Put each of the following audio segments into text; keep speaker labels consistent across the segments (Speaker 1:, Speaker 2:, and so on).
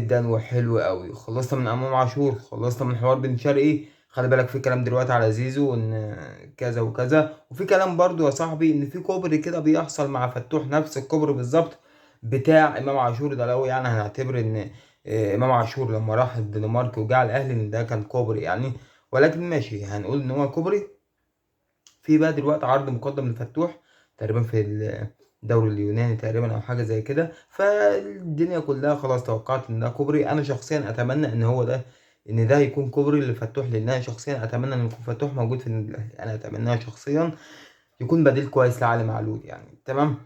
Speaker 1: جدا وحلو قوي. خلصنا من امام عاشور، خلصنا من حوار بن شرقي. خلي بالك في كلام دلوقتي على زيزو ان كذا وكذا، وفي كلام برضو يا صاحبي ان في كوبري كده بيحصل مع فتوح، نفس الكوبري بالظبط بتاع امام عاشور ده. لو يعني هنعتبر ان امام عاشور لما راح الدنمارك وجع الاهلي ان ده كان كوبري يعني، ولكن ماشي هنقول ان هو كوبري. في بقى دلوقتي عرض مقدم لفتوح تقريبا في الدوري اليوناني تقريبا او حاجه زي كده، فالدنيا كلها خلاص توقعت ان ده كوبري. انا شخصيا اتمنى ان هو ده، ان ده يكون كوبري لفتوح، لان انا شخصيا اتمنى ان يكون فتوح موجود في النادي الاهلي. انا اتمناه شخصيا يكون بديل كويس لعلي معلول يعني. تمام.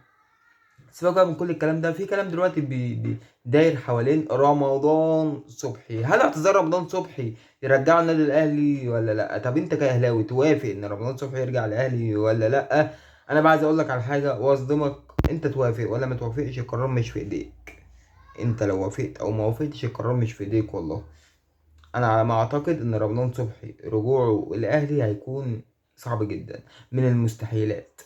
Speaker 1: سيبك بقى من كل الكلام ده، في كلام دلوقتي داير حوالين رمضان صبحي. هل اعتذار رمضان صبحي يرجعه النادي الاهلي ولا لا؟ طب انت كاهلاوي توافق ان رمضان صبحي يرجع الاهلي ولا لا؟ انا بقى عايز اقول لك على حاجه واصدمك، انت توافق ولا ما توافقش القرار مش في ايديك. انت لو وافقت او ما وافقتش القرار مش في ايديك والله. انا على ما اعتقد ان رمضان صبحي رجوعه الاهلي هيكون صعب جدا، من المستحيلات.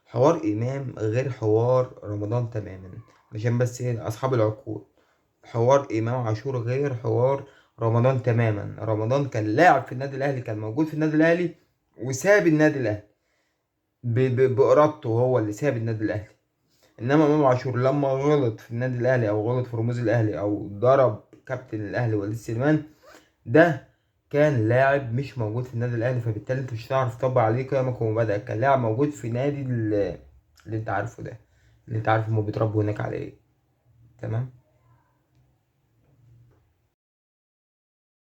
Speaker 1: حوار امام غير حوار رمضان تماما، عشان بس ايه اصحاب العقول. حوار امام عاشور غير حوار رمضان تماما. رمضان كان لاعب في النادي الاهلي، كان موجود في النادي الاهلي وساب النادي الاهلي بارادته، هو اللي ساب النادي الاهلي. انما امام عاشور لما غلط في النادي الاهلي او غلط في رموز الاهلي او ضرب كابتن الاهلي وليد سليمان، ده كان لاعب مش موجود في النادي الاهلي، فبالتالي انت مش هتعرف تطبق عليه قيمك ومبادئك. كان لاعب موجود في نادي اللي انت عارفه ده، اللي انت عارف هما بيتربوا هناك على ايه. تمام.